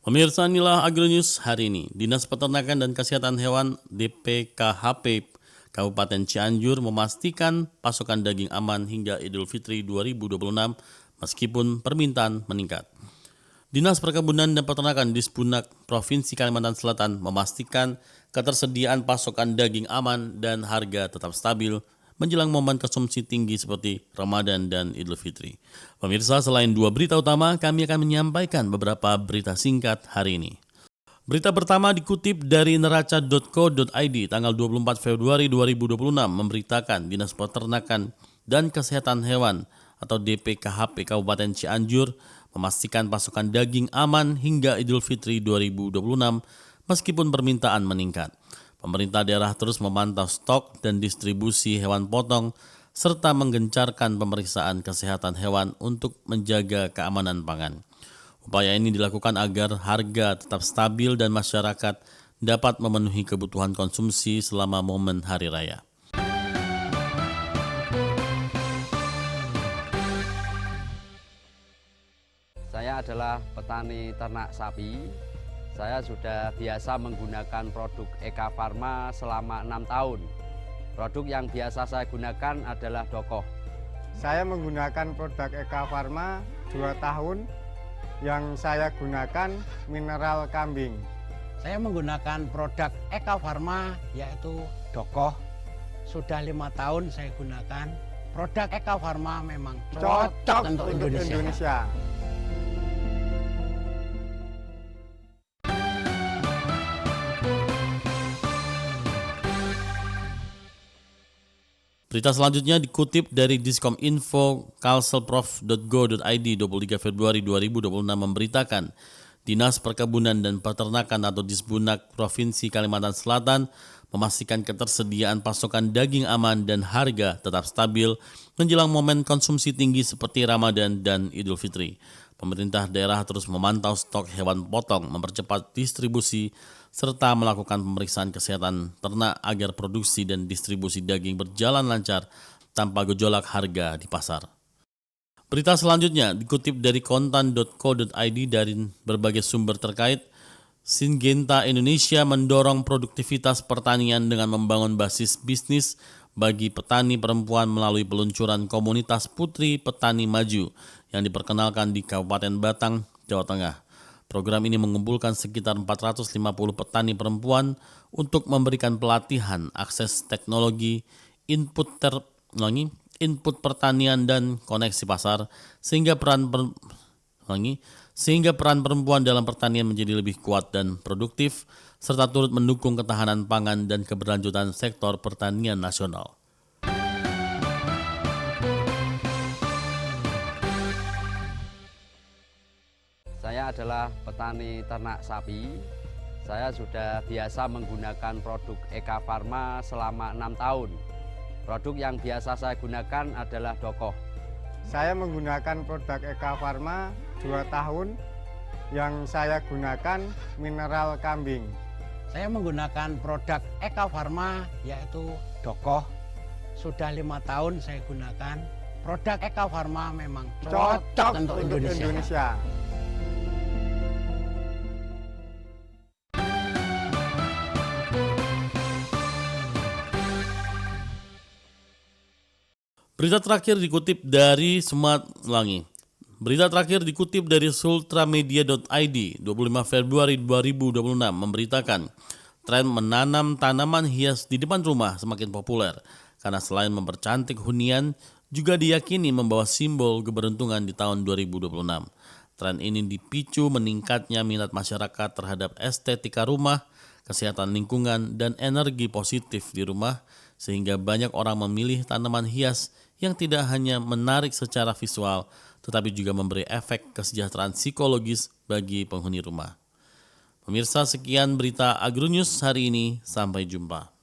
Pemirsa, inilah Agronews hari ini. Dinas Peternakan dan Kesehatan Hewan DPKHP Kabupaten Cianjur memastikan pasokan daging aman hingga Idul Fitri 2026 meskipun permintaan meningkat. Dinas Perkebunan dan Peternakan Disbunak Provinsi Kalimantan Selatan memastikan ketersediaan pasokan daging aman dan harga tetap stabil menjelang momen konsumsi tinggi seperti Ramadan dan Idul Fitri. Pemirsa, selain dua berita utama, kami akan menyampaikan beberapa berita singkat hari ini. Berita pertama dikutip dari neraca.co.id tanggal 24 Februari 2026 memberitakan Dinas Peternakan dan Kesehatan Hewan atau DPKHP Kabupaten Cianjur memastikan pasokan daging aman hingga Idul Fitri 2026 meskipun permintaan meningkat. Pemerintah daerah terus memantau stok dan distribusi hewan potong serta menggencarkan pemeriksaan kesehatan hewan untuk menjaga keamanan pangan. Upaya ini dilakukan agar harga tetap stabil dan masyarakat dapat memenuhi kebutuhan konsumsi selama momen hari raya. Saya adalah petani ternak sapi. Saya sudah biasa menggunakan produk Eka Farma selama 6 tahun. Produk yang biasa saya gunakan adalah Dokoh. Saya menggunakan produk Eka Farma 2 tahun. Yang saya gunakan mineral kambing. Saya menggunakan produk Eka Farma yaitu Dokoh. Sudah 5 tahun saya gunakan. Produk Eka Farma memang cocok untuk Indonesia. Berita selanjutnya dikutip dari Diskominfo kalselprof.go.id 23 Februari 2026 memberitakan Dinas Perkebunan dan Peternakan atau Disbunak Provinsi Kalimantan Selatan memastikan ketersediaan pasokan daging aman dan harga tetap stabil menjelang momen konsumsi tinggi seperti Ramadan dan Idul Fitri. Pemerintah daerah terus memantau stok hewan potong, mempercepat distribusi, serta melakukan pemeriksaan kesehatan ternak agar produksi dan distribusi daging berjalan lancar tanpa gejolak harga di pasar. Berita selanjutnya dikutip dari kontan.co.id dari berbagai sumber terkait. Syngenta Indonesia mendorong produktivitas pertanian dengan membangun basis bisnis bagi petani perempuan melalui peluncuran komunitas Putri Petani Maju yang diperkenalkan di Kabupaten Batang, Jawa Tengah. Program ini mengumpulkan sekitar 450 petani perempuan untuk memberikan pelatihan akses teknologi, input pertanian dan koneksi pasar sehingga peran perempuan dalam pertanian menjadi lebih kuat dan produktif serta turut mendukung ketahanan pangan dan keberlanjutan sektor pertanian nasional. Saya adalah petani ternak sapi. Saya sudah biasa menggunakan produk Eka Farma selama 6 tahun. Produk yang biasa saya gunakan adalah Dokoh. Saya menggunakan produk Eka Farma 2 tahun. Yang saya gunakan mineral kambing. Saya menggunakan produk Eka Farma yaitu Dokoh. Sudah 5 tahun saya gunakan. Produk Eka Farma memang cocok untuk Indonesia. Berita terakhir dikutip dari Berita terakhir dikutip dari sultramedia.id 25 Februari 2026 memberitakan tren menanam tanaman hias di depan rumah semakin populer karena selain mempercantik hunian juga diyakini membawa simbol keberuntungan di tahun 2026. Tren ini dipicu meningkatnya minat masyarakat terhadap estetika rumah, kesehatan lingkungan, dan energi positif di rumah sehingga banyak orang memilih tanaman hias yang tidak hanya menarik secara visual, tetapi juga memberi efek kesejahteraan psikologis bagi penghuni rumah. Pemirsa, sekian berita Agronews hari ini. Sampai jumpa.